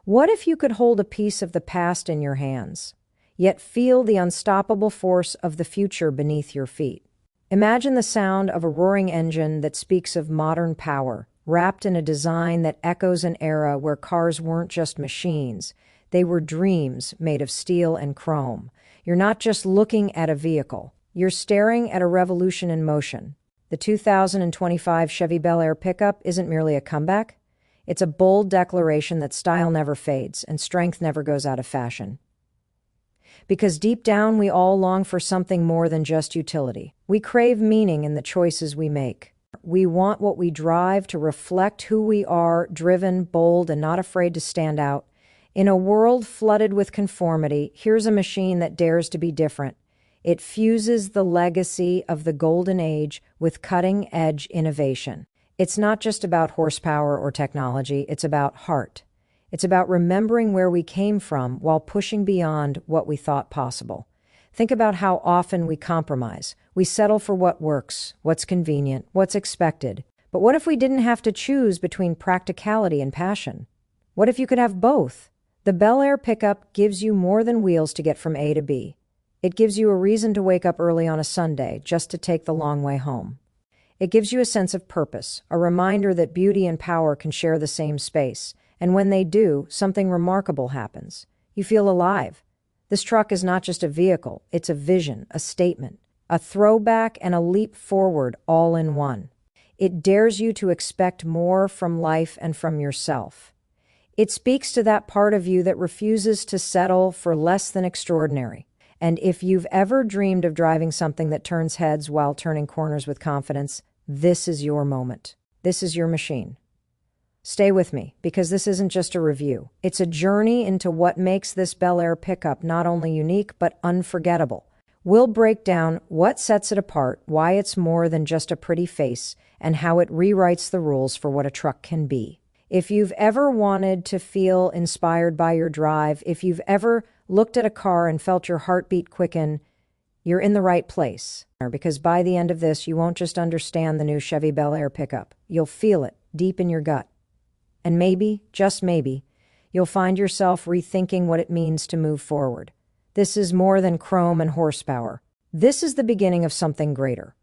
What if you could hold a piece of the past in your hands, yet feel the unstoppable force of the future beneath your feet? Imagine the sound of a roaring engine that speaks of modern power, wrapped in a design that echoes an era where cars weren't just machines, they were dreams made of steel and chrome. You're not just looking at a vehicle, you're staring at a revolution in motion. The 2025 Chevy Bel Air Pickup isn't merely a comeback, it's a bold declaration that style never fades and strength never goes out of fashion. Because deep down, we all long for something more than just utility. We crave meaning in the choices we make. We want what we drive to reflect who we are, driven, bold, and not afraid to stand out. In a world flooded with conformity, here's a machine that dares to be different. It fuses the legacy of the golden age with cutting-edge innovation. It's not just about horsepower or technology, it's about heart. It's about remembering where we came from while pushing beyond what we thought possible. Think about how often we compromise. We settle for what works, what's convenient, what's expected. But what if we didn't have to choose between practicality and passion? What if you could have both? The Bel Air Pickup gives you more than wheels to get from A to B. It gives you a reason to wake up early on a Sunday just to take the long way home. It gives you a sense of purpose, a reminder that beauty and power can share the same space. And when they do, something remarkable happens. You feel alive. This truck is not just a vehicle, it's a vision, a statement, a throwback and a leap forward all in one. It dares you to expect more from life and from yourself. It speaks to that part of you that refuses to settle for less than extraordinary. And if you've ever dreamed of driving something that turns heads while turning corners with confidence, this is your moment. This is your machine. Stay with me, because this isn't just a review. It's a journey into what makes this Bel Air Pickup not only unique, but unforgettable. We'll break down what sets it apart, why it's more than just a pretty face, and how it rewrites the rules for what a truck can be. If you've ever wanted to feel inspired by your drive, if you've ever looked at a car and felt your heartbeat quicken, you're in the right place. Because by the end of this, you won't just understand the new Chevy Bel Air Pickup. You'll feel it deep in your gut. And maybe, just maybe, you'll find yourself rethinking what it means to move forward. This is more than chrome and horsepower. This is the beginning of something greater.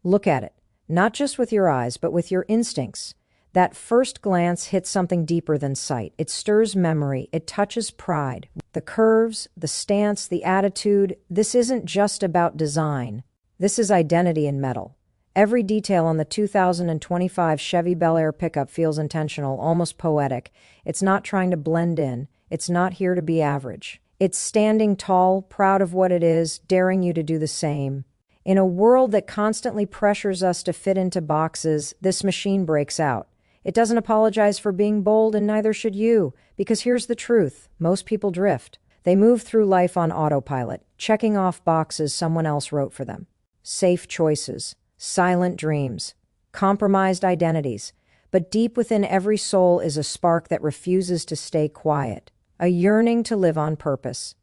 Look at it, not just with your eyes, but with your instincts. That first glance hits something deeper than sight. It stirs memory. It touches pride. The curves, the stance, the attitude. This isn't just about design. This is identity in metal. Every detail on the 2025 Chevy Bel Air Pickup feels intentional, almost poetic. It's not trying to blend in. It's not here to be average. It's standing tall, proud of what it is, daring you to do the same. In a world that constantly pressures us to fit into boxes, this machine breaks out. It doesn't apologize for being bold, and neither should you, because here's the truth. Most people drift. They move through life on autopilot, checking off boxes someone else wrote for them. Safe choices. Silent dreams, compromised identities, but deep within every soul is a spark that refuses to stay quiet, a yearning to live on purpose,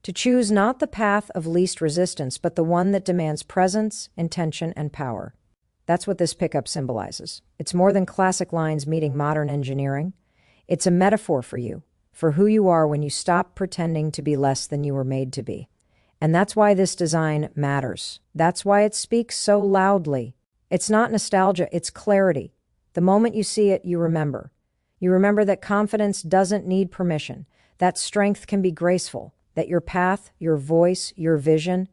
to choose not the path of least resistance, but the one that demands presence, intention, and power. That's what this pickup symbolizes. It's more than classic lines meeting modern engineering. It's a metaphor for you, for who you are when you stop pretending to be less than you were made to be. And that's why this design matters. That's why it speaks so loudly. It's not nostalgia, it's clarity. The moment you see it, you remember. You remember that confidence doesn't need permission, that strength can be graceful, that your path, your voice, your vision,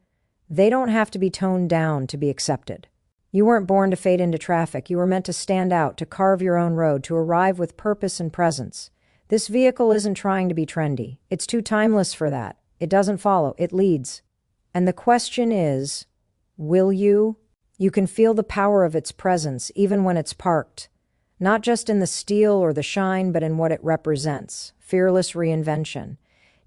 they don't have to be toned down to be accepted. You weren't born to fade into traffic. You were meant to stand out, to carve your own road, to arrive with purpose and presence. This vehicle isn't trying to be trendy. It's too timeless for that. It doesn't follow, it leads. And the question is, will you? You can feel the power of its presence even when it's parked. Not just in the steel or the shine, but in what it represents. Fearless reinvention.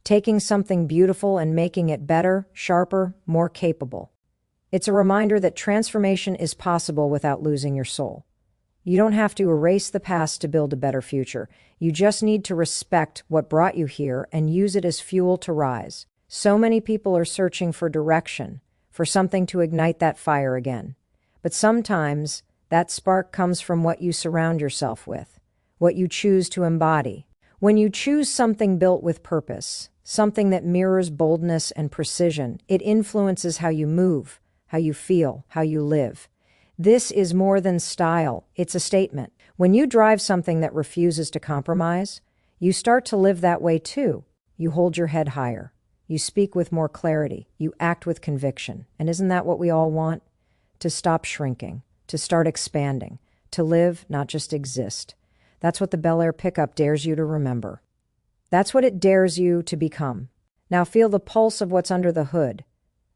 Taking something beautiful and making it better, sharper, more capable. It's a reminder that transformation is possible without losing your soul. You don't have to erase the past to build a better future. You just need to respect what brought you here and use it as fuel to rise. So many people are searching for direction, for something to ignite that fire again. But sometimes that spark comes from what you surround yourself with, what you choose to embody. When you choose something built with purpose, something that mirrors boldness and precision, it influences how you move, how you feel, how you live. This is more than style, it's a statement. When you drive something that refuses to compromise, you start to live that way too. You hold your head higher. You speak with more clarity. You act with conviction. And isn't that what we all want? To stop shrinking, to start expanding, to live, not just exist. That's what the Bel Air Pickup dares you to remember. That's what it dares you to become. Now feel the pulse of what's under the hood,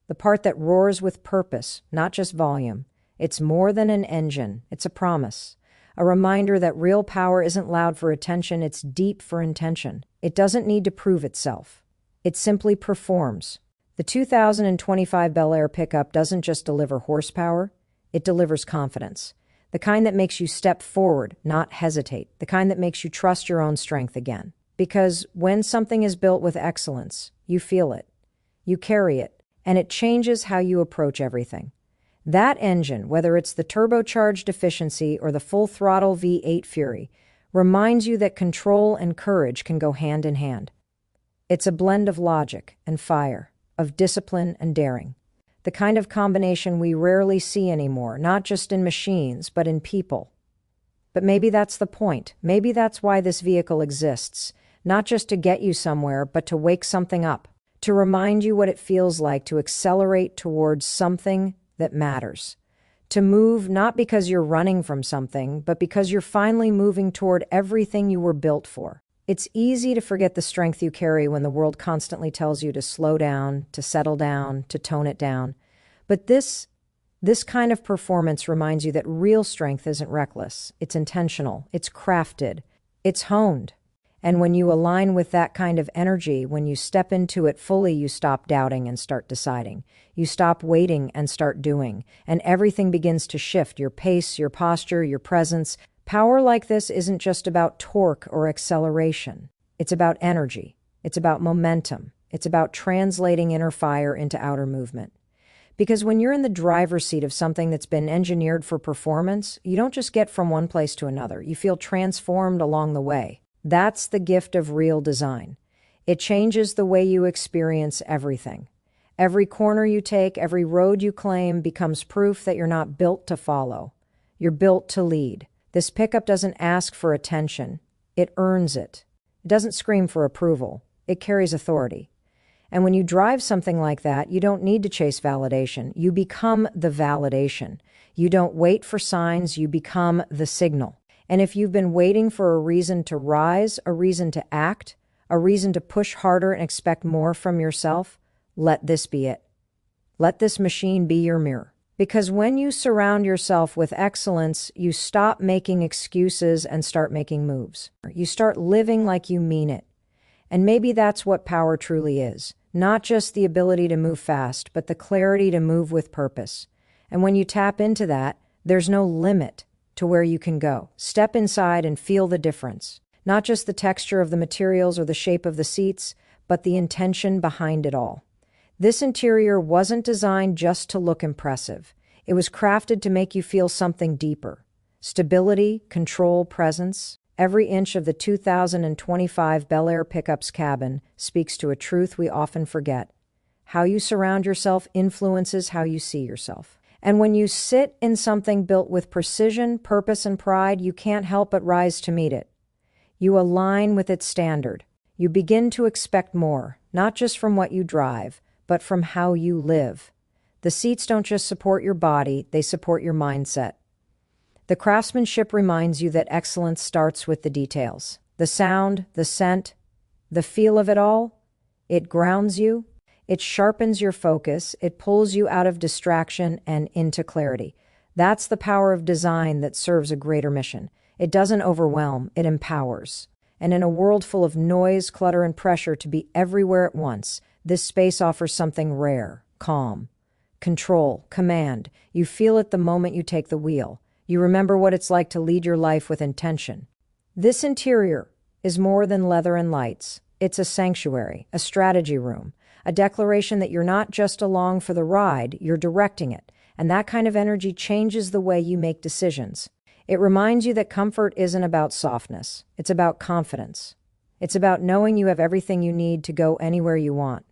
the part that roars with purpose, not just volume. It's more than an engine. It's a promise, a reminder that real power isn't loud for attention, it's deep for intention. It doesn't need to prove itself. It simply performs. The 2025 Bel Air Pickup doesn't just deliver horsepower, it delivers confidence. The kind that makes you step forward, not hesitate. The kind that makes you trust your own strength again. Because when something is built with excellence, you feel it, you carry it, and it changes how you approach everything. That engine, whether it's the turbocharged efficiency or the full-throttle V8 Fury, reminds you that control and courage can go hand in hand. It's a blend of logic and fire, of discipline and daring. The kind of combination we rarely see anymore, not just in machines, but in people. But maybe that's the point. Maybe that's why this vehicle exists, not just to get you somewhere, but to wake something up, to remind you what it feels like to accelerate towards something that matters. To move not because you're running from something, but because you're finally moving toward everything you were built for. It's easy to forget the strength you carry when the world constantly tells you to slow down, to settle down, to tone it down. But this kind of performance reminds you that real strength isn't reckless. It's intentional. It's crafted. It's honed. And when you align with that kind of energy, when you step into it fully, you stop doubting and start deciding. You stop waiting and start doing. And everything begins to shift. Your pace, your posture, your presence. Power like this isn't just about torque or acceleration. It's about energy. It's about momentum. It's about translating inner fire into outer movement. Because when you're in the driver's seat of something that's been engineered for performance, you don't just get from one place to another. You feel transformed along the way. That's the gift of real design. It changes the way you experience everything. Every corner you take, every road you claim becomes proof that you're not built to follow. You're built to lead. This pickup doesn't ask for attention. It earns it. It doesn't scream for approval. It carries authority. And when you drive something like that, you don't need to chase validation. You become the validation. You don't wait for signs. You become the signal. And if you've been waiting for a reason to rise, a reason to act, a reason to push harder and expect more from yourself, let this be it. Let this machine be your mirror. Because when you surround yourself with excellence, you stop making excuses and start making moves. You start living like you mean it. And maybe that's what power truly is. Not just the ability to move fast, but the clarity to move with purpose. And when you tap into that, there's no limit to where you can go. Step inside and feel the difference. Not just the texture of the materials or the shape of the seats, but the intention behind it all. This interior wasn't designed just to look impressive. It was crafted to make you feel something deeper. Stability, control, presence. Every inch of the 2025 Bel Air Pickup's cabin speaks to a truth we often forget. How you surround yourself influences how you see yourself. And when you sit in something built with precision, purpose, and pride, you can't help but rise to meet it. You align with its standard. You begin to expect more, not just from what you drive, but from how you live. The seats don't just support your body, they support your mindset. The craftsmanship reminds you that excellence starts with the details. The sound, the scent, the feel of it all. It grounds you. It sharpens your focus. It pulls you out of distraction and into clarity. That's the power of design that serves a greater mission. It doesn't overwhelm, it empowers. And in a world full of noise, clutter, and pressure to be everywhere at once, this space offers something rare, calm, control, command. You feel it the moment you take the wheel. You remember what it's like to lead your life with intention. This interior is more than leather and lights. It's a sanctuary, a strategy room, a declaration that you're not just along for the ride, you're directing it. And that kind of energy changes the way you make decisions. It reminds you that comfort isn't about softness. It's about confidence. It's about knowing you have everything you need to go anywhere you want.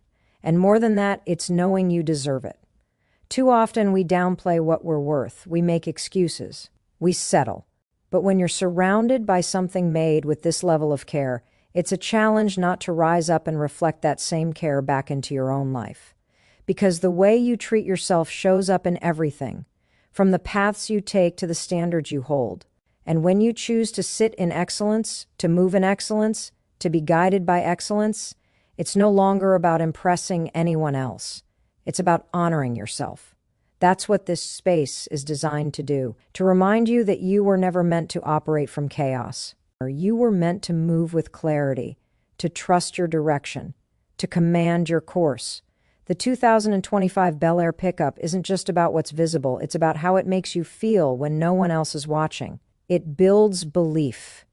And more than that, it's knowing you deserve it. Too often we downplay what we're worth. We make excuses. We settle. But when you're surrounded by something made with this level of care, it's a challenge not to rise up and reflect that same care back into your own life. Because the way you treat yourself shows up in everything, from the paths you take to the standards you hold. And when you choose to sit in excellence, to move in excellence, to be guided by excellence, it's no longer about impressing anyone else. It's about honoring yourself. That's what this space is designed to do, to remind you that you were never meant to operate from chaos. You were meant to move with clarity, to trust your direction, to command your course. The 2025 Bel Air Pickup isn't just about what's visible, it's about how it makes you feel when no one else is watching. It builds belief.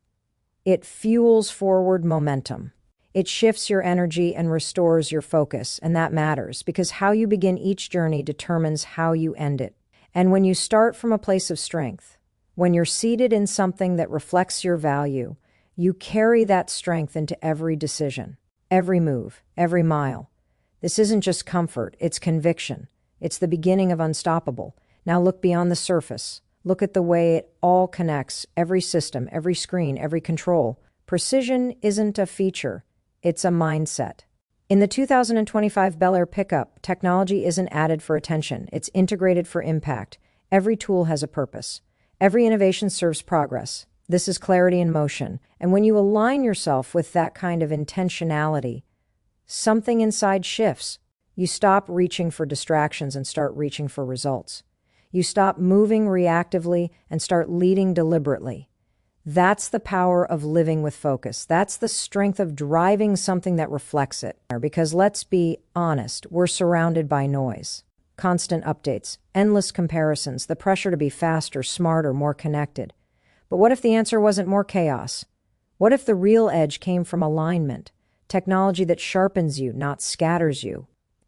It fuels forward momentum. It shifts your energy and restores your focus, and that matters because how you begin each journey determines how you end it. And when you start from a place of strength, when you're seated in something that reflects your value, you carry that strength into every decision, every move, every mile. This isn't just comfort, it's conviction. It's the beginning of unstoppable. Now look beyond the surface. Look at the way it all connects, every system, every screen, every control. Precision isn't a feature, it's a mindset. In the 2025 Bel Air Pickup, technology isn't added for attention, it's integrated for impact. Every tool has a purpose. Every innovation serves progress. This is clarity in motion. And when you align yourself with that kind of intentionality, something inside shifts. You stop reaching for distractions and start reaching for results. You stop moving reactively and start leading deliberately. That's the power of living with focus. That's the strength of driving something that reflects it. Because let's be honest, we're surrounded by noise. Constant updates, endless comparisons, the pressure to be faster, smarter, more connected. But what if the answer wasn't more chaos? What if the real edge came from alignment? Technology that sharpens you, not scatters you.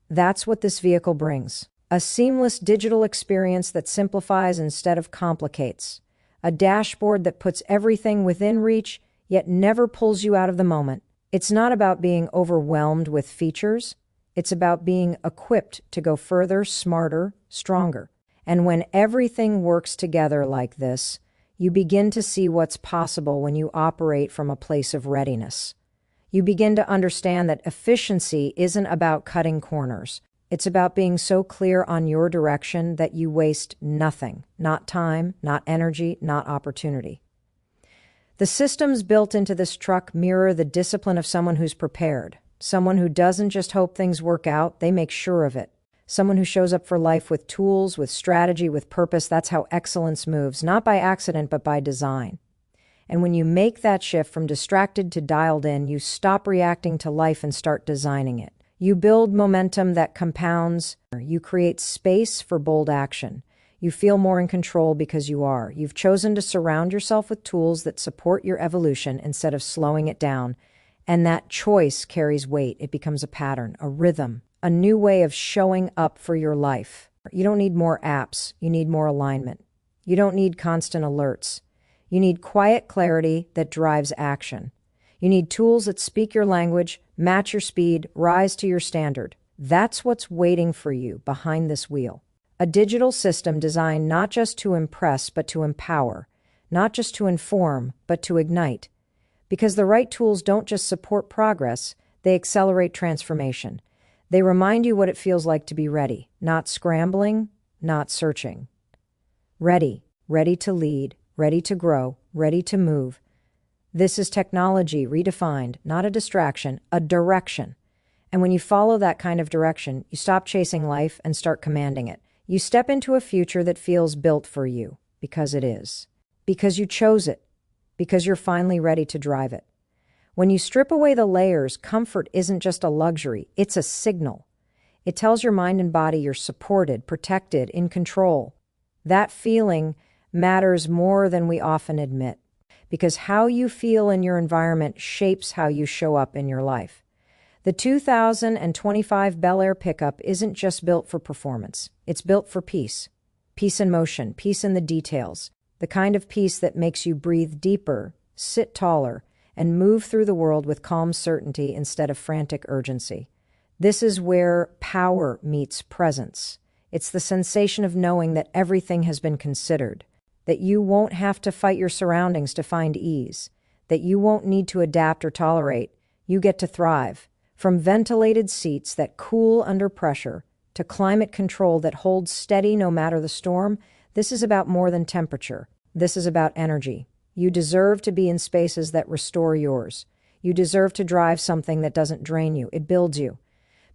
That's what this vehicle brings. A seamless digital experience that simplifies instead of complicates. A dashboard that puts everything within reach, yet never pulls you out of the moment. It's not about being overwhelmed with features. It's about being equipped to go further, smarter, stronger. And when everything works together like this, you begin to see what's possible when you operate from a place of readiness. You begin to understand that efficiency isn't about cutting corners. It's about being so clear on your direction that you waste nothing, not time, not energy, not opportunity. The systems built into this truck mirror the discipline of someone who's prepared, someone who doesn't just hope things work out, they make sure of it. Someone who shows up for life with tools, with strategy, with purpose. That's how excellence moves, not by accident, but by design. And when you make that shift from distracted to dialed in, you stop reacting to life and start designing it. You build momentum that compounds. You create space for bold action. You feel more in control because you are. You've chosen to surround yourself with tools that support your evolution instead of slowing it down. And that choice carries weight. It becomes a pattern, a rhythm, a new way of showing up for your life. You don't need more apps. You need more alignment. You don't need constant alerts. You need quiet clarity that drives action. You need tools that speak your language, match your speed, rise to your standard. That's what's waiting for you behind this wheel. A digital system designed not just to impress, but to empower, not just to inform, but to ignite. Because the right tools don't just support progress, they accelerate transformation. They remind you what it feels like to be ready, not scrambling, not searching. Ready to lead, ready to grow, ready to move. This is technology redefined, not a distraction, a direction. And when you follow that kind of direction, you stop chasing life and start commanding it. You step into a future that feels built for you, because it is. Because you chose it. Because you're finally ready to drive it. When you strip away the layers, comfort isn't just a luxury, it's a signal. It tells your mind and body you're supported, protected, in control. That feeling matters more than we often admit. Because how you feel in your environment shapes how you show up in your life. The 2025 Bel Air Pickup isn't just built for performance. It's built for peace. Peace in motion, peace in the details. The kind of peace that makes you breathe deeper, sit taller, and move through the world with calm certainty instead of frantic urgency. This is where power meets presence. It's the sensation of knowing that everything has been considered, that you won't have to fight your surroundings to find ease, that you won't need to adapt or tolerate. You get to thrive. From ventilated seats that cool under pressure to climate control that holds steady no matter the storm, this is about more than temperature. This is about energy. You deserve to be in spaces that restore yours. You deserve to drive something that doesn't drain you. It builds you.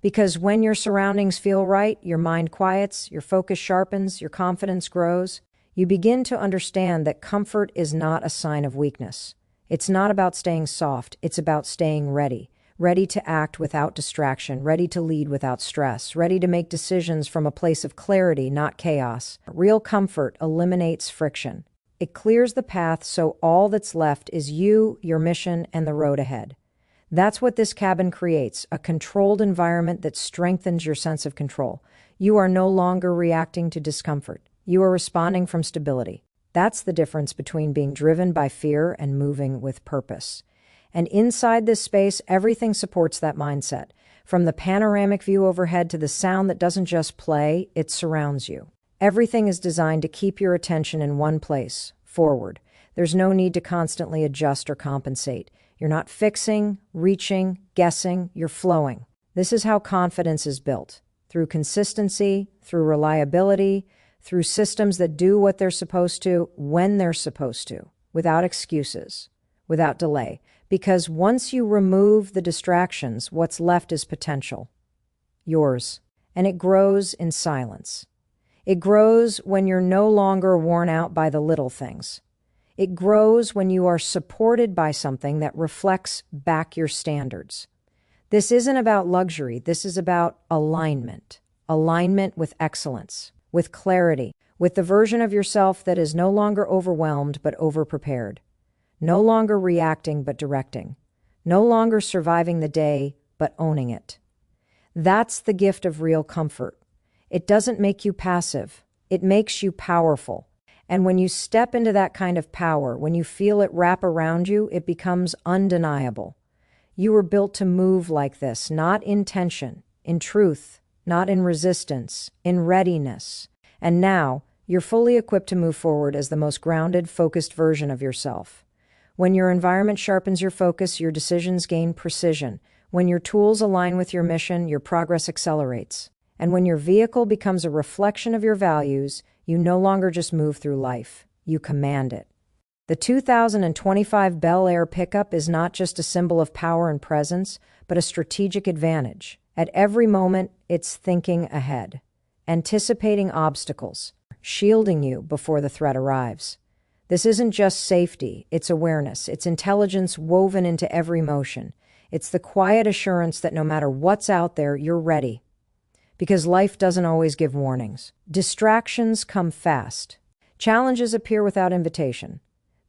Because when your surroundings feel right, your mind quiets, your focus sharpens, your confidence grows. You begin to understand that comfort is not a sign of weakness. It's not about staying soft. It's about staying ready. Ready to act without distraction, ready to lead without stress, ready to make decisions from a place of clarity, not chaos. Real comfort eliminates friction. It clears the path so all that's left is you, your mission, and the road ahead. That's what this cabin creates, a controlled environment that strengthens your sense of control. You are no longer reacting to discomfort. You are responding from stability. That's the difference between being driven by fear and moving with purpose. And inside this space, everything supports that mindset. From the panoramic view overhead to the sound that doesn't just play, it surrounds you. Everything is designed to keep your attention in one place, forward. There's no need to constantly adjust or compensate. You're not fixing, reaching, guessing, you're flowing. This is how confidence is built. Through consistency, through reliability, through systems that do what they're supposed to, when they're supposed to, without excuses, without delay. Because once you remove the distractions, what's left is potential. Yours. And it grows in silence. It grows when you're no longer worn out by the little things. It grows when you are supported by something that reflects back your standards. This isn't about luxury. This is about alignment. Alignment with excellence, with clarity, with the version of yourself that is no longer overwhelmed but overprepared. No longer reacting but directing. No longer surviving the day but owning it. That's the gift of real comfort. It doesn't make you passive. It makes you powerful. And when you step into that kind of power, when you feel it wrap around you, it becomes undeniable. You were built to move like this, not in tension, in truth, not in resistance, in readiness. And now, you're fully equipped to move forward as the most grounded, focused version of yourself. When your environment sharpens your focus, your decisions gain precision. When your tools align with your mission, your progress accelerates. And when your vehicle becomes a reflection of your values, you no longer just move through life, you command it. The 2025 Bel Air Pickup is not just a symbol of power and presence, but a strategic advantage. At every moment, it's thinking ahead, anticipating obstacles, shielding you before the threat arrives. This isn't just safety, it's awareness, it's intelligence woven into every motion. It's the quiet assurance that no matter what's out there, you're ready. Because life doesn't always give warnings. Distractions come fast. Challenges appear without invitation.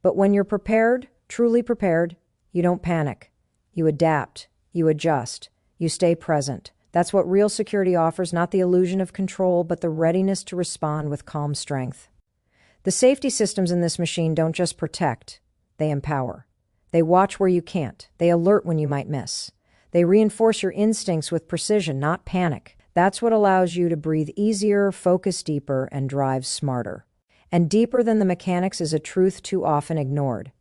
But when you're prepared, truly prepared, you don't panic. You adapt, you adjust, you stay present. That's what real security offers, not the illusion of control, but the readiness to respond with calm strength. The safety systems in this machine don't just protect, they empower. They watch where you can't. They alert when you might miss. They reinforce your instincts with precision, not panic. That's what allows you to breathe easier, focus deeper, and drive smarter. And deeper than the mechanics is a truth too often ignored.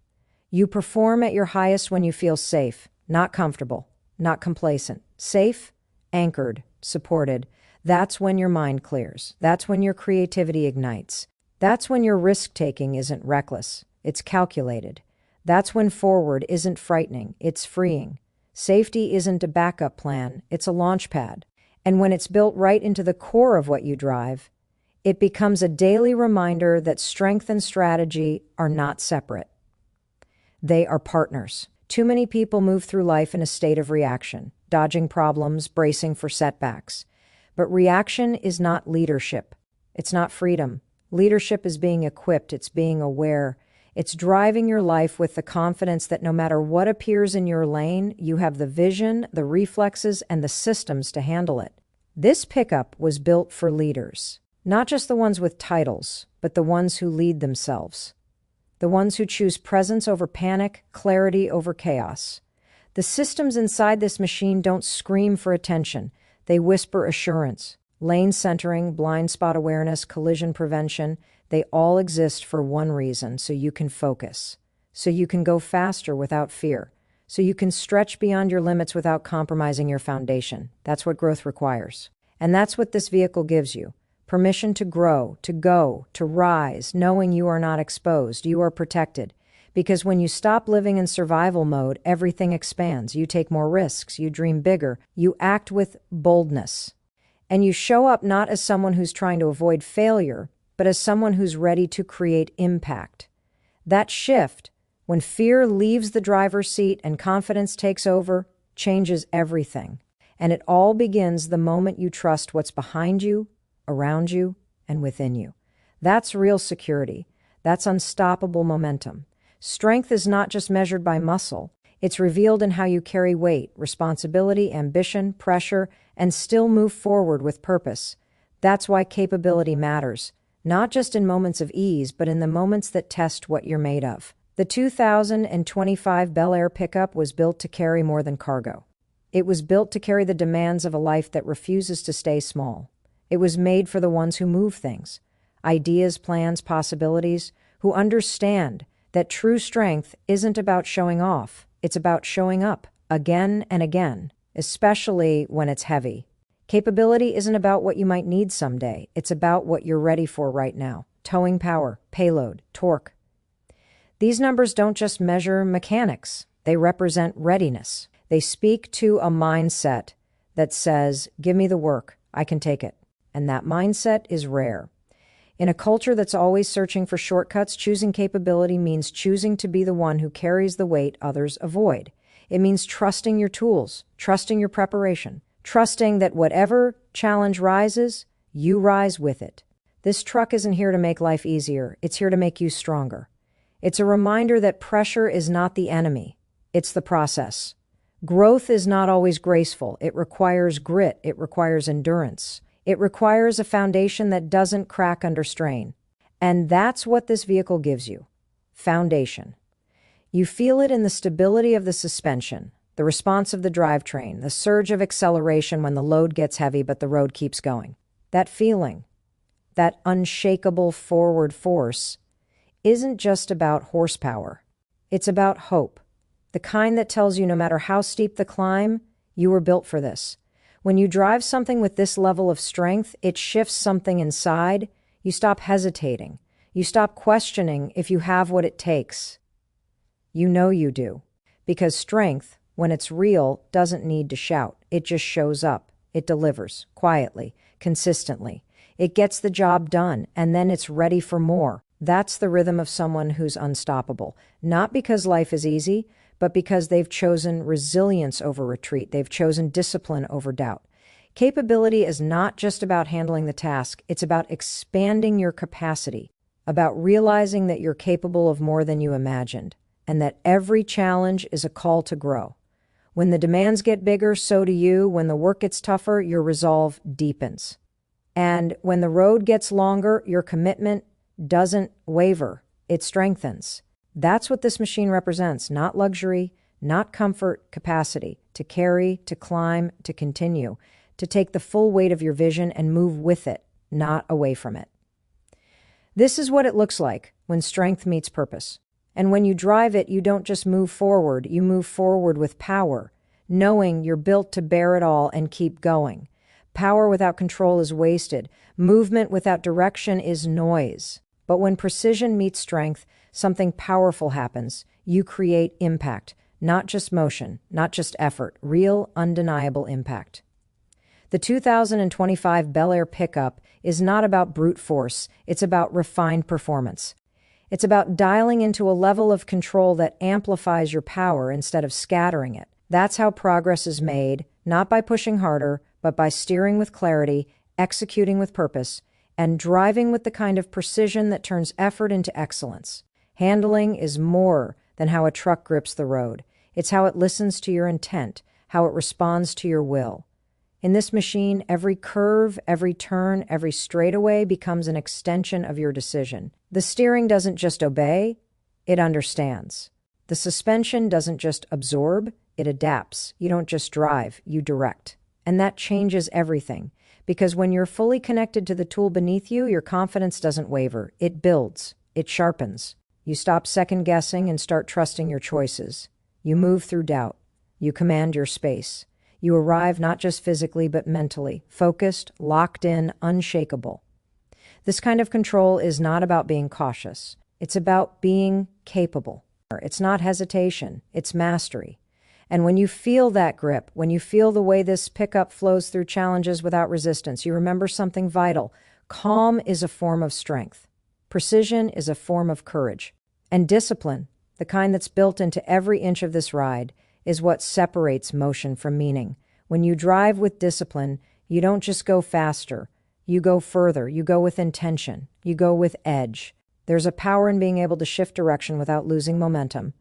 You perform at your highest when you feel safe, not comfortable, not complacent. Safe, anchored, supported. That's when your mind clears. That's when your creativity ignites. That's when your risk-taking isn't reckless, it's calculated. That's when forward isn't frightening, it's freeing. Safety isn't a backup plan, it's a launch pad. And when it's built right into the core of what you drive, it becomes a daily reminder that strength and strategy are not separate. They are partners. Too many people move through life in a state of reaction, dodging problems, bracing for setbacks. But reaction is not leadership. It's not freedom. Leadership is being equipped, it's being aware. It's driving your life with the confidence that no matter what appears in your lane, you have the vision, the reflexes, and the systems to handle it. This pickup was built for leaders, not just the ones with titles, but the ones who lead themselves. the ones who choose presence over panic, clarity over chaos. The systems inside this machine don't scream for attention. They whisper assurance. Lane centering, blind spot awareness, collision prevention, they all exist for one reason: so you can focus, so you can go faster without fear, so you can stretch beyond your limits without compromising your foundation. That's what growth requires. And that's what this vehicle gives you. Permission to grow, to go, to rise, knowing you are not exposed, you are protected. Because when you stop living in survival mode, everything expands. You take more risks, you dream bigger, you act with boldness. And you show up not as someone who's trying to avoid failure, but as someone who's ready to create impact. That shift, when fear leaves the driver's seat and confidence takes over, changes everything. And it all begins the moment you trust what's behind you, around you, and within you. That's real security. That's unstoppable momentum. Strength is not just measured by muscle. It's revealed in how you carry weight, responsibility, ambition, pressure, and still move forward with purpose. That's why capability matters, not just in moments of ease, but in the moments that test what you're made of. The 2025 Bel Air Pickup was built to carry more than cargo. It was built to carry the demands of a life that refuses to stay small. It was made for the ones who move things, ideas, plans, possibilities, who understand that true strength isn't about showing off. It's about showing up again and again, especially when it's heavy. Capability isn't about what you might need someday. It's about what you're ready for right now. Towing power, payload, torque. These numbers don't just measure mechanics. They represent readiness. They speak to a mindset that says, give me the work, I can take it. And that mindset is rare. In a culture that's always searching for shortcuts, choosing capability means choosing to be the one who carries the weight others avoid. It means trusting your tools, trusting your preparation, trusting that whatever challenge rises, you rise with it. This truck isn't here to make life easier. It's here to make you stronger. It's a reminder that pressure is not the enemy. It's the process. Growth is not always graceful. It requires grit. It requires endurance. It requires a foundation that doesn't crack under strain. And that's what this vehicle gives you. Foundation. You feel it in the stability of the suspension, the response of the drivetrain, the surge of acceleration when the load gets heavy but the road keeps going. That feeling, that unshakable forward force, isn't just about horsepower. It's about hope, the kind that tells you no matter how steep the climb, you were built for this. When you drive something with this level of strength, it shifts something inside. You stop hesitating. You stop questioning if you have what it takes. You know you do. Because strength, when it's real, doesn't need to shout. It just shows up. It delivers, quietly, consistently. It gets the job done, and then it's ready for more. That's the rhythm of someone who's unstoppable. Not because life is easy, but because they've chosen resilience over retreat. They've chosen discipline over doubt. Capability is not just about handling the task. It's about expanding your capacity, about realizing that you're capable of more than you imagined, and that every challenge is a call to grow. When the demands get bigger, so do you. When the work gets tougher, your resolve deepens. And when the road gets longer, your commitment doesn't waver. It strengthens. That's what this machine represents, not luxury, not comfort, capacity, to carry, to climb, to continue, to take the full weight of your vision and move with it, not away from it. This is what it looks like when strength meets purpose. And when you drive it, you don't just move forward, you move forward with power, knowing you're built to bear it all and keep going. Power without control is wasted. Movement without direction is noise. But when precision meets strength, something powerful happens. You create impact, not just motion, not just effort, real, undeniable impact. The 2025 Bel Air Pickup is not about brute force. It's about refined performance. It's about dialing into a level of control that amplifies your power instead of scattering it. That's how progress is made, not by pushing harder, but by steering with clarity, executing with purpose, and driving with the kind of precision that turns effort into excellence. Handling is more than how a truck grips the road. It's how it listens to your intent, how it responds to your will. In this machine, every curve, every turn, every straightaway becomes an extension of your decision. The steering doesn't just obey, It understands. The suspension doesn't just absorb, it adapts. You don't just drive, you direct. And that changes everything. Because when you're fully connected to the tool beneath you, your confidence doesn't waver. It builds. It sharpens. You stop second-guessing and start trusting your choices. You move through doubt. You command your space. You arrive not just physically but mentally, focused, locked in, unshakable. This kind of control is not about being cautious. It's about being capable. It's not hesitation. It's mastery. And when you feel that grip, when you feel the way this pickup flows through challenges without resistance, you remember something vital. Calm is a form of strength. Precision is a form of courage. And discipline, the kind that's built into every inch of this ride, is what separates motion from meaning. When you drive with discipline, you don't just go faster. You go further. You go with intention. You go with edge. There's a power in being able to shift direction without losing momentum.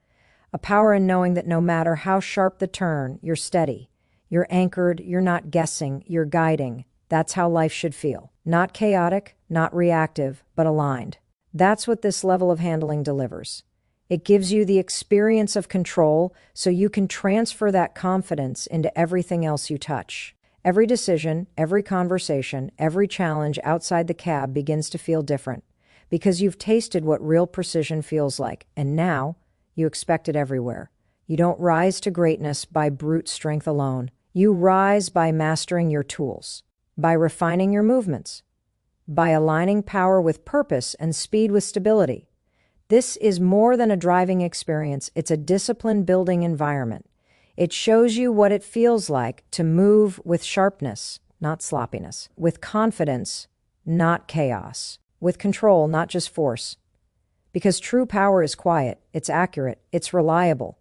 A power in knowing that no matter how sharp the turn, you're steady. You're anchored, you're not guessing, you're guiding. That's how life should feel. Not chaotic, not reactive, but aligned. That's what this level of handling delivers. It gives you the experience of control so you can transfer that confidence into everything else you touch. Every decision, every conversation, every challenge outside the cab begins to feel different because you've tasted what real precision feels like, and now you expect it everywhere. You don't rise to greatness by brute strength alone. You rise by mastering your tools, by refining your movements, by aligning power with purpose and speed with stability. This is more than a driving experience. It's a discipline-building environment. It shows you what it feels like to move with sharpness, not sloppiness, with confidence, not chaos, with control, not just force. Because true power is quiet, it's accurate, it's reliable.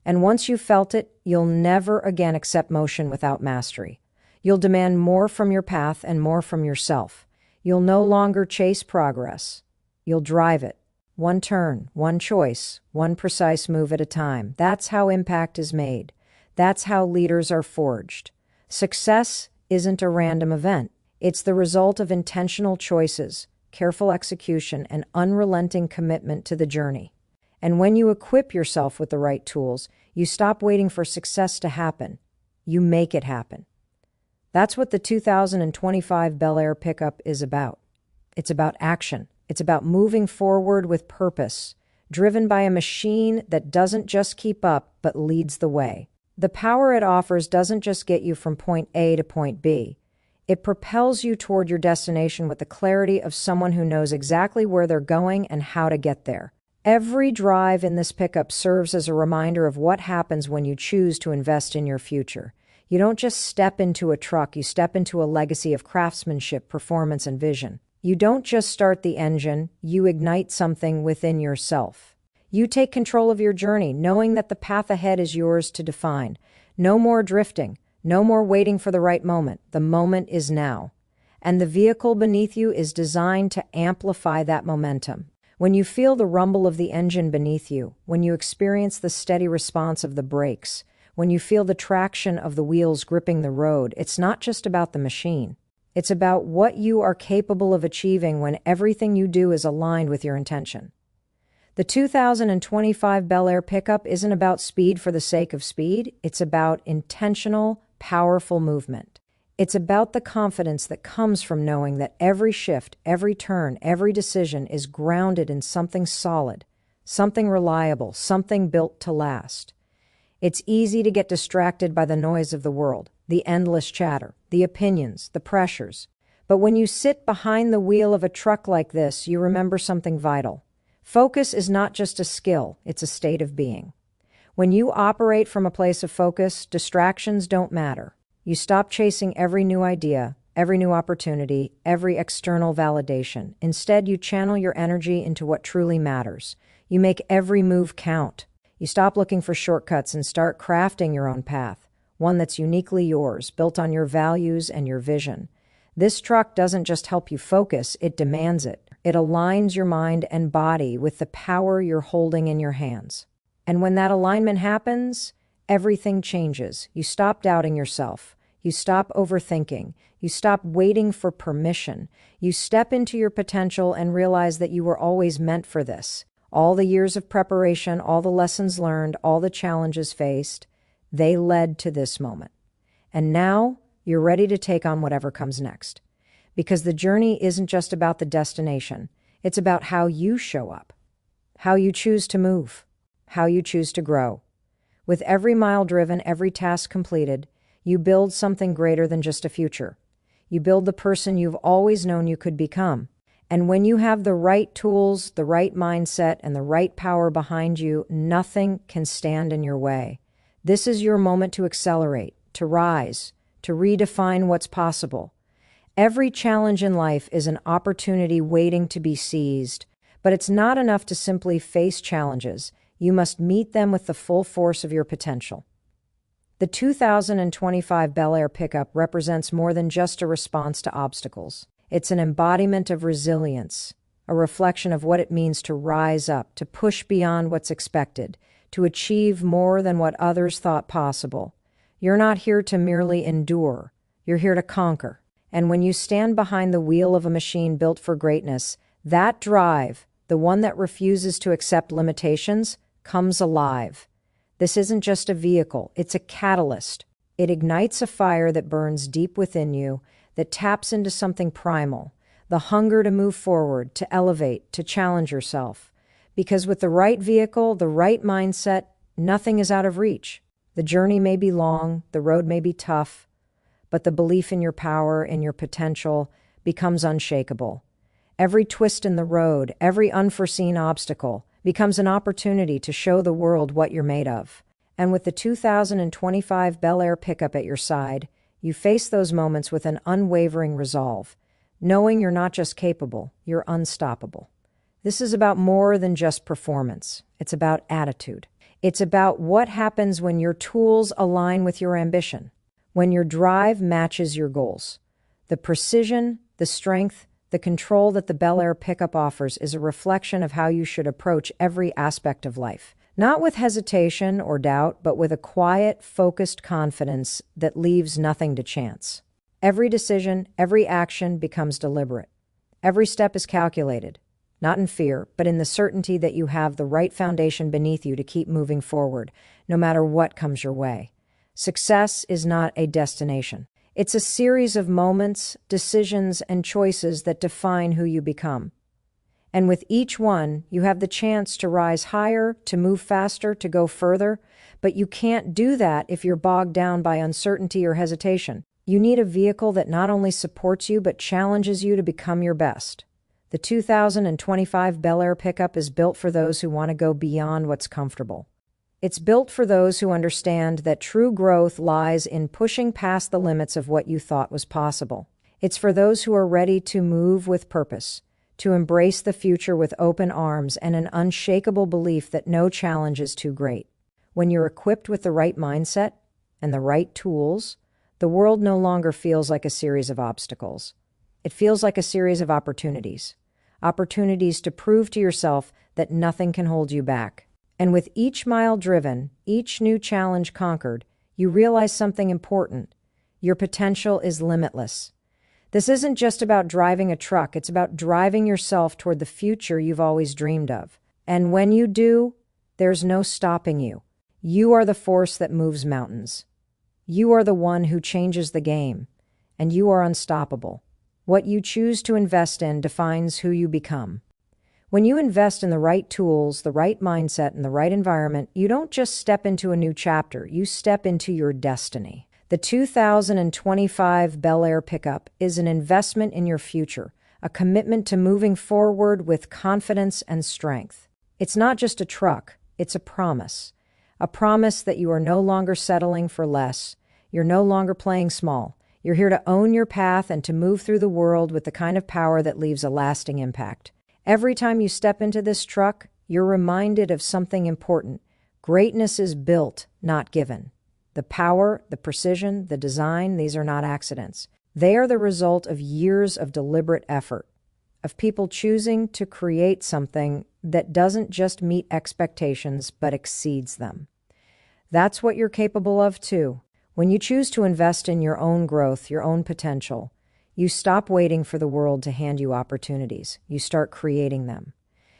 And once you've felt it, you'll never again accept motion without mastery. You'll demand more from your path and more from yourself. You'll no longer chase progress. You'll drive it. One turn, one choice, one precise move at a time. That's how impact is made. That's how leaders are forged. Success isn't a random event. It's the result of intentional choices, careful execution, and unrelenting commitment to the journey. And when you equip yourself with the right tools, you stop waiting for success to happen. You make it happen. That's what the 2025 Bel Air Pickup is about. It's about action. It's about moving forward with purpose, driven by a machine that doesn't just keep up, but leads the way. The power it offers doesn't just get you from point A to point B. It propels you toward your destination with the clarity of someone who knows exactly where they're going and how to get there. Every drive in this pickup serves as a reminder of what happens when you choose to invest in your future. You don't just step into a truck, you step into a legacy of craftsmanship, performance, and vision. You don't just start the engine, you ignite something within yourself. You take control of your journey, knowing that the path ahead is yours to define. No more drifting, no more waiting for the right moment. The moment is now. And the vehicle beneath you is designed to amplify that momentum. When you feel the rumble of the engine beneath you, when you experience the steady response of the brakes, when you feel the traction of the wheels gripping the road, it's not just about the machine. It's about what you are capable of achieving when everything you do is aligned with your intention. The 2025 Bel Air Pickup isn't about speed for the sake of speed. It's about intentional, powerful movement. It's about the confidence that comes from knowing that every shift, every turn, every decision is grounded in something solid, something reliable, something built to last. It's easy to get distracted by the noise of the world, the endless chatter, the opinions, the pressures. But when you sit behind the wheel of a truck like this, you remember something vital. Focus is not just a skill, it's a state of being. When you operate from a place of focus, distractions don't matter. You stop chasing every new idea, every new opportunity, every external validation. Instead, you channel your energy into what truly matters. You make every move count. You stop looking for shortcuts and start crafting your own path, one that's uniquely yours, built on your values and your vision. This truck doesn't just help you focus, it demands it. It aligns your mind and body with the power you're holding in your hands. And when that alignment happens, everything changes. You stop doubting yourself. You stop overthinking. You stop waiting for permission. You step into your potential and realize that you were always meant for this, All the years of preparation, all the lessons learned, all the challenges faced, they led to this moment. And now you're ready to take on whatever comes next. Because the journey isn't just about the destination. It's about how you show up, how you choose to move, how you choose to grow. With every mile driven, every task completed, you build something greater than just a future. You build the person you've always known you could become. And when you have the right tools, the right mindset, and the right power behind you, nothing can stand in your way. This is your moment to accelerate, to rise, to redefine what's possible. Every challenge in life is an opportunity waiting to be seized, but it's not enough to simply face challenges. You must meet them with the full force of your potential. The 2025 Bel Air Pickup represents more than just a response to obstacles. It's an embodiment of resilience, a reflection of what it means to rise up, to push beyond what's expected, to achieve more than what others thought possible. You're not here to merely endure. You're here to conquer. And when you stand behind the wheel of a machine built for greatness, that drive, the one that refuses to accept limitations, comes alive. This isn't just a vehicle, it's a catalyst. It ignites a fire that burns deep within you, that taps into something primal, the hunger to move forward, to elevate, to challenge yourself. Because with the right vehicle, the right mindset, nothing is out of reach. The journey may be long, the road may be tough, but the belief in your power and your potential becomes unshakable. Every twist in the road, every unforeseen obstacle becomes an opportunity to show the world what you're made of. And with the 2025 Bel Air Pickup at your side, you face those moments with an unwavering resolve, knowing you're not just capable, you're unstoppable. This is about more than just performance. It's about attitude. It's about what happens when your tools align with your ambition, when your drive matches your goals. The precision, the strength, the control that the Bel Air Pickup offers is a reflection of how you should approach every aspect of life. Not with hesitation or doubt, but with a quiet, focused confidence that leaves nothing to chance. Every decision, every action becomes deliberate. Every step is calculated, not in fear, but in the certainty that you have the right foundation beneath you to keep moving forward, no matter what comes your way. Success is not a destination. It's a series of moments, decisions, and choices that define who you become. And with each one, you have the chance to rise higher, to move faster, to go further. But you can't do that if you're bogged down by uncertainty or hesitation. You need a vehicle that not only supports you, but challenges you to become your best. The 2025 Bel Air Pickup is built for those who want to go beyond what's comfortable. It's built for those who understand that true growth lies in pushing past the limits of what you thought was possible. It's for those who are ready to move with purpose, to embrace the future with open arms and an unshakable belief that no challenge is too great. When you're equipped with the right mindset and the right tools, the world no longer feels like a series of obstacles. It feels like a series of opportunities. Opportunities to prove to yourself that nothing can hold you back. And with each mile driven, each new challenge conquered, you realize something important. Your potential is limitless. This isn't just about driving a truck, it's about driving yourself toward the future you've always dreamed of. And when you do, there's no stopping you. You are the force that moves mountains. You are the one who changes the game, and you are unstoppable. What you choose to invest in defines who you become. When you invest in the right tools, the right mindset, and the right environment, you don't just step into a new chapter, you step into your destiny. The 2025 Bel Air Pickup is an investment in your future, a commitment to moving forward with confidence and strength. It's not just a truck, it's a promise that you are no longer settling for less, you're no longer playing small. You're here to own your path and to move through the world with the kind of power that leaves a lasting impact. Every time you step into this truck, you're reminded of something important. Greatness is built, not given. The power, the precision, the design, these are not accidents. They are the result of years of deliberate effort, of people choosing to create something that doesn't just meet expectations, but exceeds them. That's what you're capable of, too. When you choose to invest in your own growth, your own potential, you stop waiting for the world to hand you opportunities. You start creating them.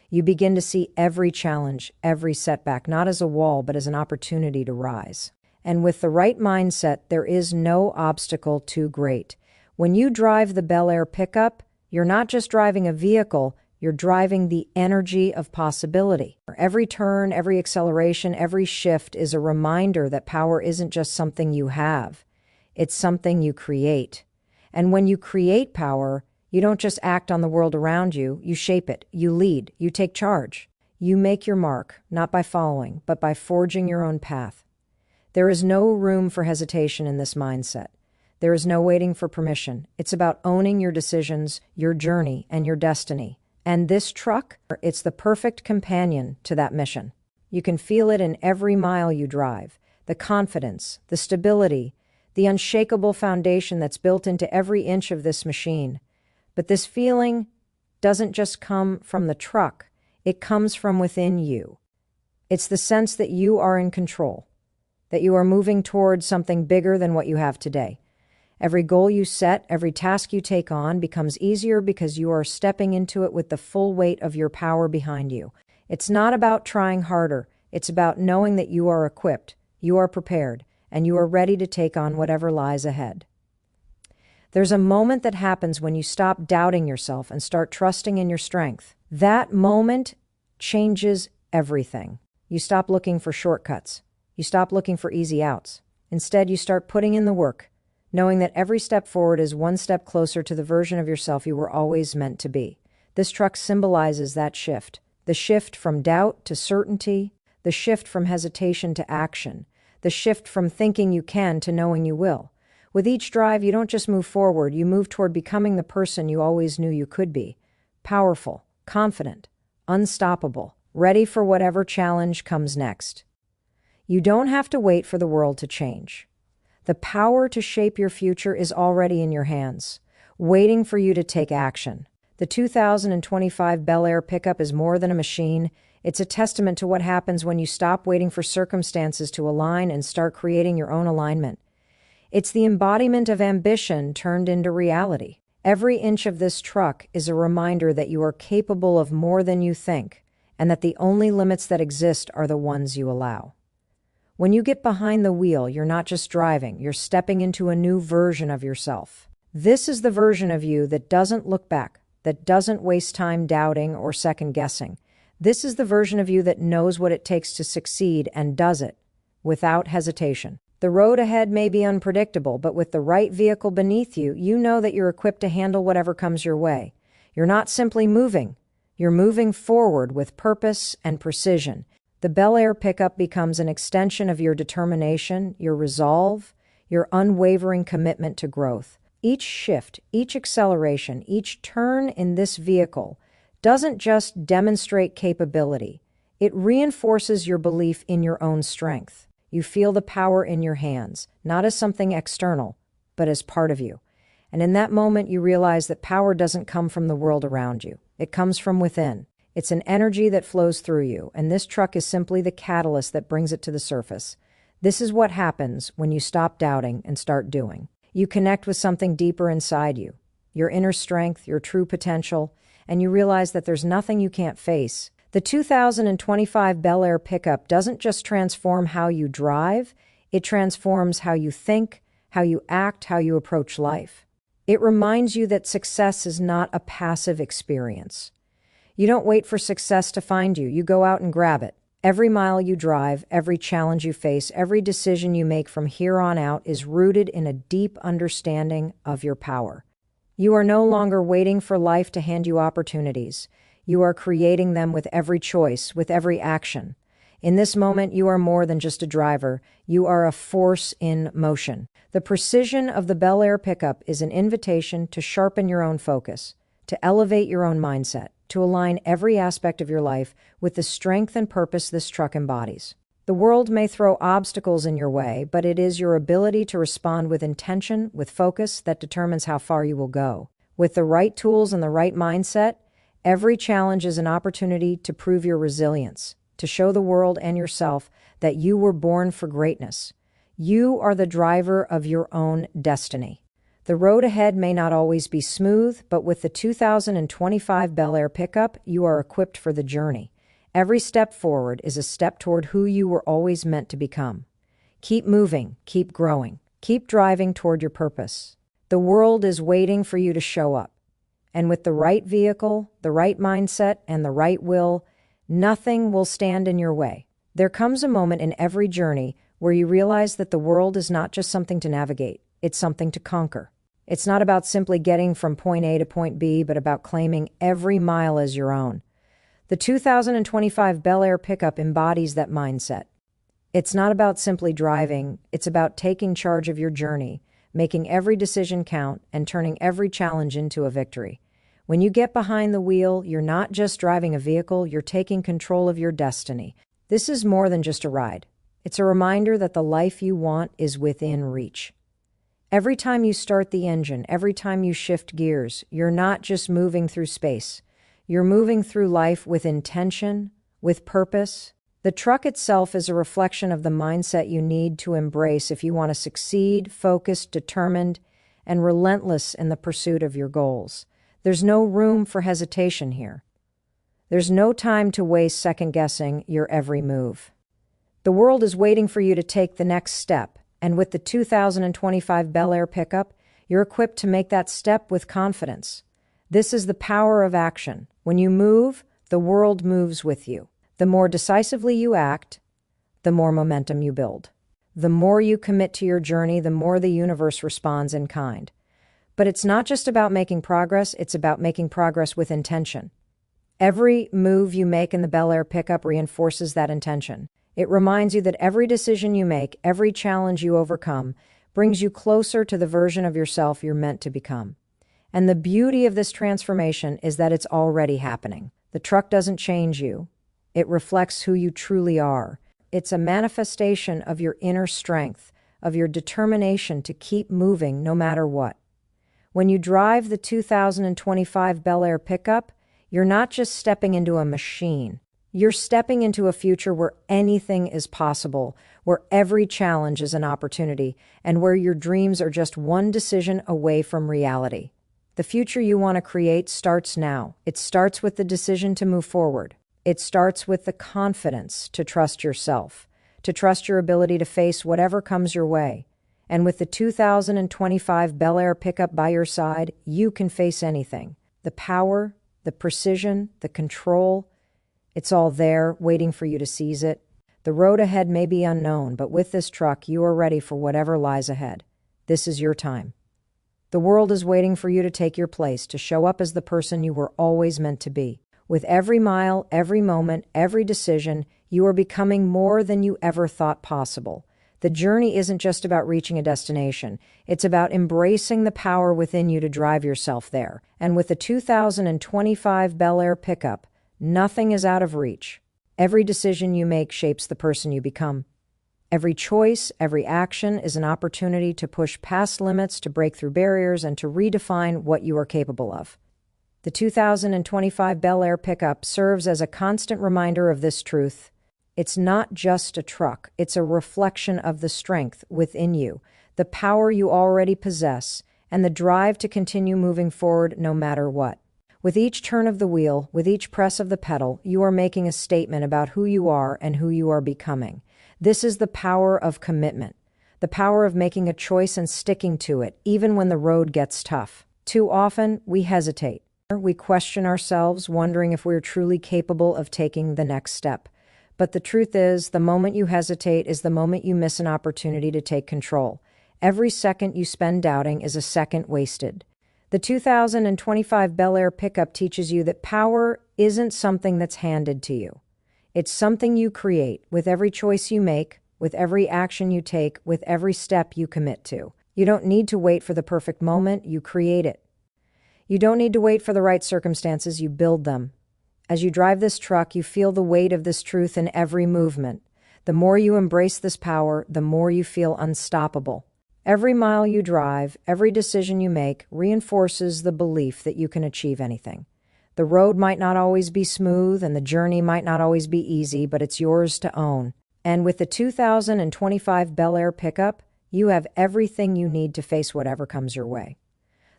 You begin to see every challenge, every setback, not as a wall, but as an opportunity to rise. And with the right mindset, there is no obstacle too great. When you drive the Bel Air Pickup, you're not just driving a vehicle, you're driving the energy of possibility. Every turn, every acceleration, every shift is a reminder that power isn't just something you have, it's something you create. And when you create power, you don't just act on the world around you, you shape it, you lead, you take charge. You make your mark, not by following, but by forging your own path. There is no room for hesitation in this mindset. There is no waiting for permission. It's about owning your decisions, your journey, and your destiny. And this truck, it's the perfect companion to that mission. You can feel it in every mile you drive. The confidence, the stability, the unshakable foundation that's built into every inch of this machine. But this feeling doesn't just come from the truck. It comes from within you. It's the sense that you are in control, that you are moving towards something bigger than what you have today. Every goal you set, every task you take on becomes easier because you are stepping into it with the full weight of your power behind you. It's not about trying harder. It's about knowing that you are equipped, you are prepared, and you are ready to take on whatever lies ahead. There's a moment that happens when you stop doubting yourself and start trusting in your strength. That moment changes everything. You stop looking for shortcuts. You stop looking for easy outs. Instead, you start putting in the work, knowing that every step forward is one step closer to the version of yourself you were always meant to be. This truck symbolizes that shift. The shift from doubt to certainty, the shift from hesitation to action, the shift from thinking you can to knowing you will. With each drive, you don't just move forward, you move toward becoming the person you always knew you could be. Powerful, confident, unstoppable, ready for whatever challenge comes next. You don't have to wait for the world to change. The power to shape your future is already in your hands, waiting for you to take action. The 2025 Bel Air Pickup is more than a machine. It's a testament to what happens when you stop waiting for circumstances to align and start creating your own alignment. It's the embodiment of ambition turned into reality. Every inch of this truck is a reminder that you are capable of more than you think, and that the only limits that exist are the ones you allow. When you get behind the wheel, you're not just driving, you're stepping into a new version of yourself. This is the version of you that doesn't look back, that doesn't waste time doubting or second-guessing. This is the version of you that knows what it takes to succeed and does it without hesitation. The road ahead may be unpredictable, but with the right vehicle beneath you, you know that you're equipped to handle whatever comes your way. You're not simply moving. You're moving forward with purpose and precision. The Bel Air Pickup becomes an extension of your determination, your resolve, your unwavering commitment to growth. Each shift, each acceleration, each turn in this vehicle doesn't just demonstrate capability. It reinforces your belief in your own strength. You feel the power in your hands, not as something external, but as part of you. And in that moment, you realize that power doesn't come from the world around you. It comes from within. It's an energy that flows through you, and this truck is simply the catalyst that brings it to the surface. This is what happens when you stop doubting and start doing. You connect with something deeper inside you, your inner strength, your true potential, and you realize that there's nothing you can't face. The 2025 Bel Air Pickup doesn't just transform how you drive, it transforms how you think, how you act, how you approach life. It reminds you that success is not a passive experience. You don't wait for success to find you, you go out and grab it. Every mile you drive, every challenge you face, every decision you make from here on out is rooted in a deep understanding of your power. You are no longer waiting for life to hand you opportunities. You are creating them with every choice, with every action. In this moment, you are more than just a driver. You are a force in motion. The precision of the Bel Air Pickup is an invitation to sharpen your own focus, to elevate your own mindset, to align every aspect of your life with the strength and purpose this truck embodies. The world may throw obstacles in your way, but it is your ability to respond with intention, with focus, that determines how far you will go. With the right tools and the right mindset, every challenge is an opportunity to prove your resilience, to show the world and yourself that you were born for greatness. You are the driver of your own destiny. The road ahead may not always be smooth, but with the 2025 Bel Air Pickup, you are equipped for the journey. Every step forward is a step toward who you were always meant to become. Keep moving, keep growing, keep driving toward your purpose. The world is waiting for you to show up. And with the right vehicle, the right mindset, and the right will, nothing will stand in your way. There comes a moment in every journey where you realize that the world is not just something to navigate, it's something to conquer. It's not about simply getting from point A to point B, but about claiming every mile as your own. The 2025 Bel Air Pickup embodies that mindset. It's not about simply driving, it's about taking charge of your journey, making every decision count, and turning every challenge into a victory. When you get behind the wheel, you're not just driving a vehicle, you're taking control of your destiny. This is more than just a ride. It's a reminder that the life you want is within reach. Every time you start the engine, every time you shift gears, you're not just moving through space. You're moving through life with intention, with purpose. The truck itself is a reflection of the mindset you need to embrace if you want to succeed, focused, determined, and relentless in the pursuit of your goals. There's no room for hesitation here. There's no time to waste second-guessing your every move. The world is waiting for you to take the next step. And with the 2025 Bel Air Pickup, you're equipped to make that step with confidence. This is the power of action. When you move, the world moves with you. The more decisively you act, the more momentum you build. The more you commit to your journey, the more the universe responds in kind. But it's not just about making progress, it's about making progress with intention. Every move you make in the Bel Air Pickup reinforces that intention. It reminds you that every decision you make, every challenge you overcome, brings you closer to the version of yourself you're meant to become. And the beauty of this transformation is that it's already happening. The truck doesn't change you. It reflects who you truly are. It's a manifestation of your inner strength, of your determination to keep moving no matter what. When you drive the 2025 Bel Air Pickup, you're not just stepping into a machine. You're stepping into a future where anything is possible, where every challenge is an opportunity, and where your dreams are just one decision away from reality. The future you want to create starts now. It starts with the decision to move forward. It starts with the confidence to trust yourself, to trust your ability to face whatever comes your way. And with the 2025 Bel Air Pickup by your side, you can face anything. The power, the precision, the control, it's all there, waiting for you to seize it. The road ahead may be unknown, but with this truck, you are ready for whatever lies ahead. This is your time. The world is waiting for you to take your place, to show up as the person you were always meant to be. With every mile, every moment, every decision, you are becoming more than you ever thought possible. The journey isn't just about reaching a destination. It's about embracing the power within you to drive yourself there. And with the 2025 Bel Air Pickup, nothing is out of reach. Every decision you make shapes the person you become. Every choice, every action is an opportunity to push past limits, to break through barriers, and to redefine what you are capable of. The 2025 Bel Air Pickup serves as a constant reminder of this truth. It's not just a truck, it's a reflection of the strength within you, the power you already possess, and the drive to continue moving forward no matter what. With each turn of the wheel, with each press of the pedal, you are making a statement about who you are and who you are becoming. This is the power of commitment, the power of making a choice and sticking to it, even when the road gets tough. Too often, we hesitate. We question ourselves, wondering if we're truly capable of taking the next step. But the truth is, the moment you hesitate is the moment you miss an opportunity to take control. Every second you spend doubting is a second wasted. The 2025 Bel Air Pickup teaches you that power isn't something that's handed to you. It's something you create with every choice you make, with every action you take, with every step you commit to. You don't need to wait for the perfect moment, you create it. You don't need to wait for the right circumstances, you build them. As you drive this truck, you feel the weight of this truth in every movement. The more you embrace this power, the more you feel unstoppable. Every mile you drive, every decision you make reinforces the belief that you can achieve anything. The road might not always be smooth and the journey might not always be easy, but it's yours to own. And with the 2025 Bel Air Pickup, You have everything you need to face whatever comes your way.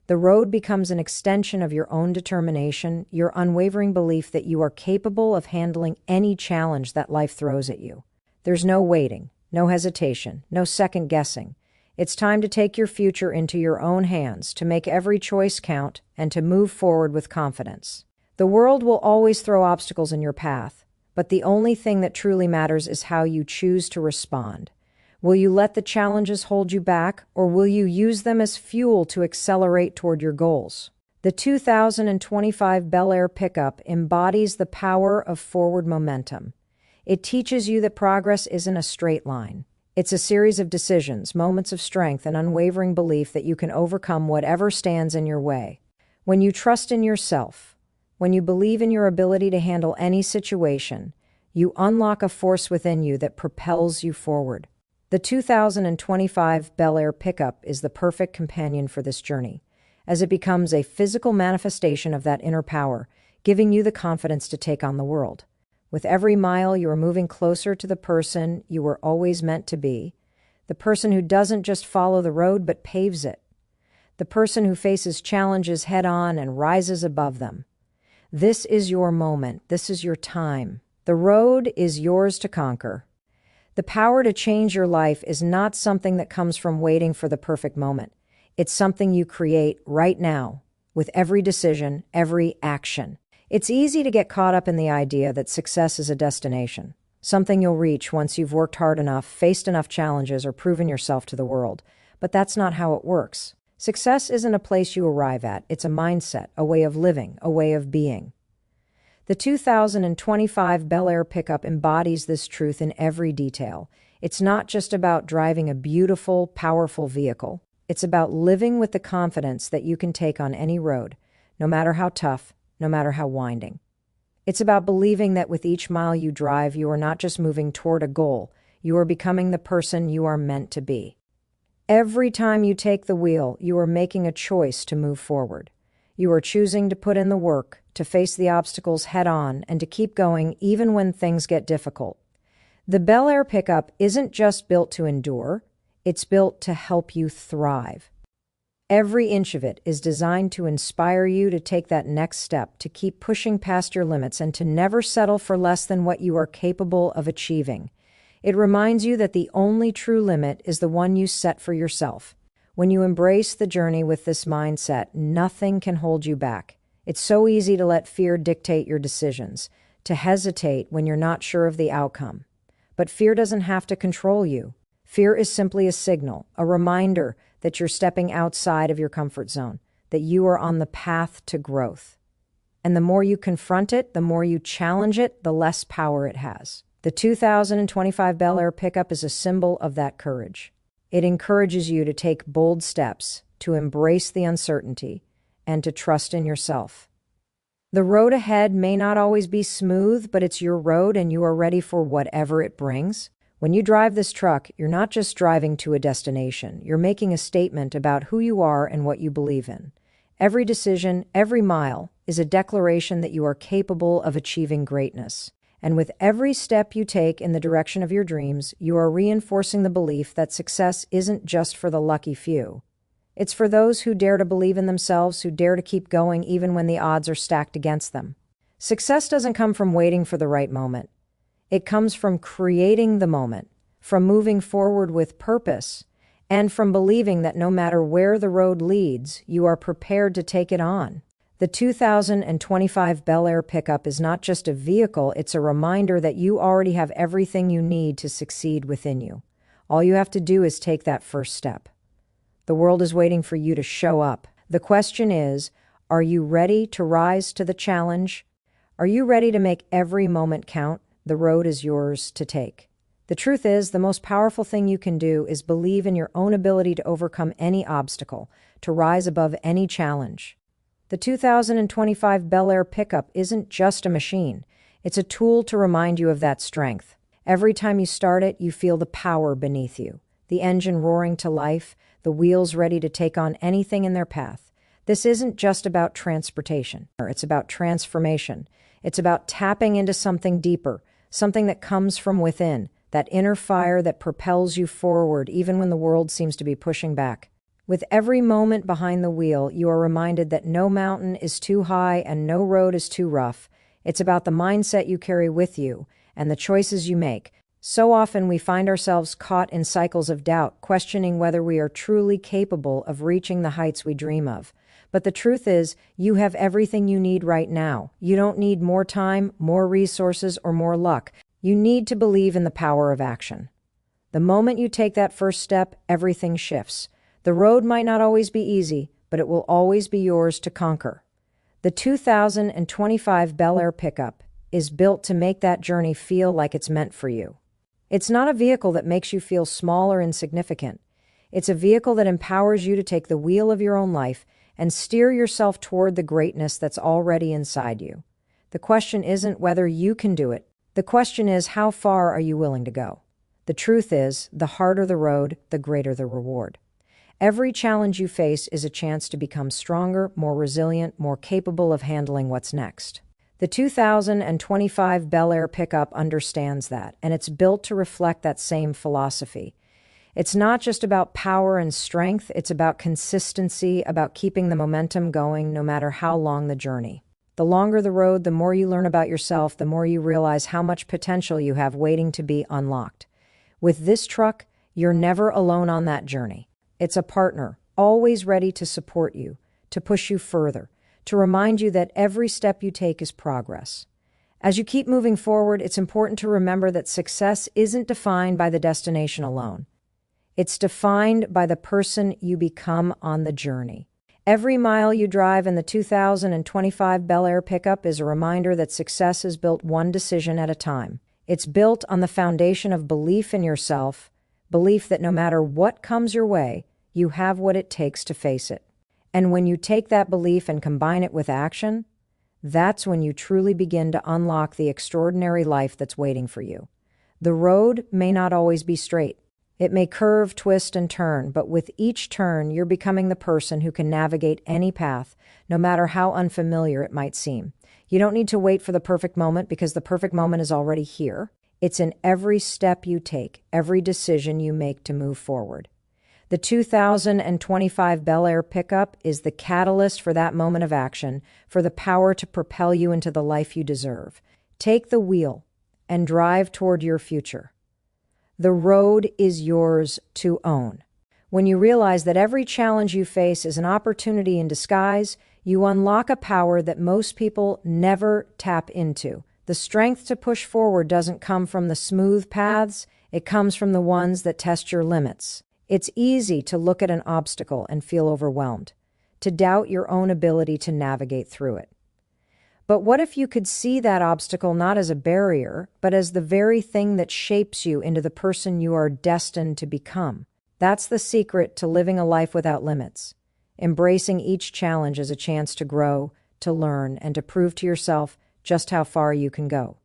The road becomes an extension of your own determination, your unwavering belief that you are capable of handling any challenge that life throws at you. There's no waiting, no hesitation, no second guessing. It's time to take your future into your own hands, to make every choice count, and to move forward with confidence. The world will always throw obstacles in your path, but the only thing that truly matters is how you choose to respond. Will you let the challenges hold you back, or will you use them as fuel to accelerate toward your goals? The 2025 Bel Air Pickup embodies the power of forward momentum. It teaches you that progress isn't a straight line. It's a series of decisions, moments of strength, and unwavering belief that you can overcome whatever stands in your way. When you trust in yourself, when you believe in your ability to handle any situation, you unlock a force within you that propels you forward. The 2025 Bel Air Pickup is the perfect companion for this journey, as it becomes a physical manifestation of that inner power, giving you the confidence to take on the world. With every mile, you are moving closer to the person you were always meant to be, the person who doesn't just follow the road but paves it, the person who faces challenges head-on and rises above them. This is your moment. This is your time. The road is yours to conquer. The power to change your life is not something that comes from waiting for the perfect moment. It's something you create right now, with every decision, every action. It's easy to get caught up in the idea that success is a destination, something you'll reach once you've worked hard enough, faced enough challenges, or proven yourself to the world. But that's not how it works. Success isn't a place you arrive at. It's a mindset, a way of living, a way of being. The 2025 Bel Air Pickup embodies this truth in every detail. It's not just about driving a beautiful, powerful vehicle. It's about living with the confidence that you can take on any road, no matter how tough, no matter how winding. It's about believing that with each mile you drive, you are not just moving toward a goal, you are becoming the person you are meant to be. Every time you take the wheel, you are making a choice to move forward. You are choosing to put in the work, to face the obstacles head-on, and to keep going even when things get difficult. The Bel Air Pickup isn't just built to endure, it's built to help you thrive. Every inch of it is designed to inspire you to take that next step, to keep pushing past your limits, and to never settle for less than what you are capable of achieving. It reminds you that the only true limit is the one you set for yourself. When you embrace the journey with this mindset, nothing can hold you back. It's so easy to let fear dictate your decisions, to hesitate when you're not sure of the outcome. But fear doesn't have to control you. Fear is simply a signal, a reminder that you're stepping outside of your comfort zone, that you are on the path to growth. And the more you confront it, the more you challenge it, the less power it has. The 2025 Bel Air Pickup is a symbol of that courage. It encourages you to take bold steps, to embrace the uncertainty, and to trust in yourself. The road ahead may not always be smooth, but it's your road and you are ready for whatever it brings. When you drive this truck, you're not just driving to a destination. You're making a statement about who you are and what you believe in. Every decision, every mile, is a declaration that you are capable of achieving greatness. And with every step you take in the direction of your dreams, you are reinforcing the belief that success isn't just for the lucky few. It's for those who dare to believe in themselves, who dare to keep going even when the odds are stacked against them. Success doesn't come from waiting for the right moment. It comes from creating the moment, from moving forward with purpose, and from believing that no matter where the road leads, you are prepared to take it on. The 2025 Bel Air Pickup is not just a vehicle, it's a reminder that you already have everything you need to succeed within you. All you have to do is take that first step. The world is waiting for you to show up. The question is, are you ready to rise to the challenge? Are you ready to make every moment count? The road is yours to take. The truth is, the most powerful thing you can do is believe in your own ability to overcome any obstacle, to rise above any challenge. The 2025 Bel Air Pickup isn't just a machine. It's a tool to remind you of that strength. Every time you start it, you feel the power beneath you, the engine roaring to life, the wheels ready to take on anything in their path. This isn't just about transportation. It's about transformation. It's about tapping into something deeper, something that comes from within, that inner fire that propels you forward even when the world seems to be pushing back. With every moment behind the wheel, you are reminded that no mountain is too high and no road is too rough. It's about the mindset you carry with you and the choices you make. So often we find ourselves caught in cycles of doubt, questioning whether we are truly capable of reaching the heights we dream of. But the truth is, you have everything you need right now. You don't need more time, more resources, or more luck. You need to believe in the power of action. The moment you take that first step, everything shifts. The road might not always be easy, but it will always be yours to conquer. The 2025 Bel Air Pickup is built to make that journey feel like it's meant for you. It's not a vehicle that makes you feel small or insignificant. It's a vehicle that empowers you to take the wheel of your own life and steer yourself toward the greatness that's already inside you. The question isn't whether you can do it. The question is, how far are you willing to go? The truth is, the harder the road, the greater the reward. Every challenge you face is a chance to become stronger, more resilient, more capable of handling what's next. The 2025 Bel Air Pickup understands that, and it's built to reflect that same philosophy. It's not just about power and strength, it's about consistency, about keeping the momentum going no matter how long the journey. The longer the road, the more you learn about yourself, the more you realize how much potential you have waiting to be unlocked. With this truck, you're never alone on that journey. It's a partner, always ready to support you, to push you further, to remind you that every step you take is progress. As you keep moving forward, it's important to remember that success isn't defined by the destination alone. It's defined by the person you become on the journey. Every mile you drive in the 2025 Bel Air Pickup is a reminder that success is built one decision at a time. It's built on the foundation of belief in yourself, belief that no matter what comes your way, you have what it takes to face it. And when you take that belief and combine it with action, that's when you truly begin to unlock the extraordinary life that's waiting for you. The road may not always be straight. It may curve, twist, and turn, but with each turn, you're becoming the person who can navigate any path, no matter how unfamiliar it might seem. You don't need to wait for the perfect moment because the perfect moment is already here. It's in every step you take, every decision you make to move forward. The 2025 Bel Air Pickup is the catalyst for that moment of action, for the power to propel you into the life you deserve. Take the wheel and drive toward your future. The road is yours to own. When you realize that every challenge you face is an opportunity in disguise, you unlock a power that most people never tap into. The strength to push forward doesn't come from the smooth paths, it comes from the ones that test your limits. It's easy to look at an obstacle and feel overwhelmed, to doubt your own ability to navigate through it. But what if you could see that obstacle not as a barrier, but as the very thing that shapes you into the person you are destined to become? That's the secret to living a life without limits, embracing each challenge as a chance to grow, to learn, and to prove to yourself just how far you can go.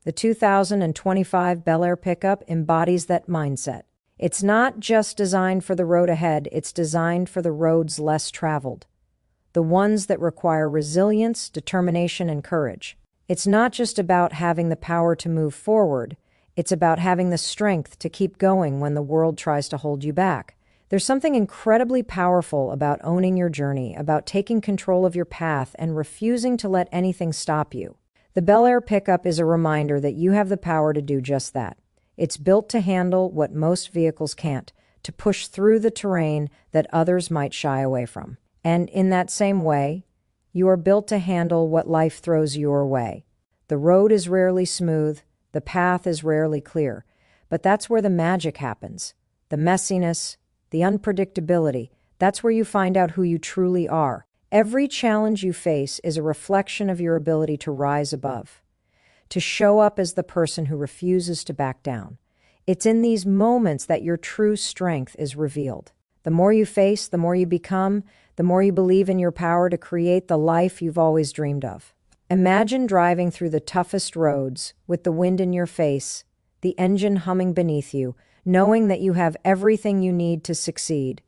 The 2025 Bel Air Pickup embodies that mindset. It's not just designed for the road ahead, it's designed for the roads less traveled, the ones that require resilience, determination, and courage. It's not just about having the power to move forward, it's about having the strength to keep going when the world tries to hold you back. There's something incredibly powerful about owning your journey, about taking control of your path and refusing to let anything stop you. The Bel Air Pickup is a reminder that you have the power to do just that. It's built to handle what most vehicles can't, to push through the terrain that others might shy away from. And in that same way, you are built to handle what life throws your way. The road is rarely smooth, the path is rarely clear, but that's where the magic happens. The messiness, the unpredictability, that's where you find out who you truly are. Every challenge you face is a reflection of your ability to rise above, to show up as the person who refuses to back down. It's in these moments that your true strength is revealed. The more you face, the more you become, the more you believe in your power to create the life you've always dreamed of. Imagine driving through the toughest roads with the wind in your face, the engine humming beneath you, knowing that you have everything you need to succeed.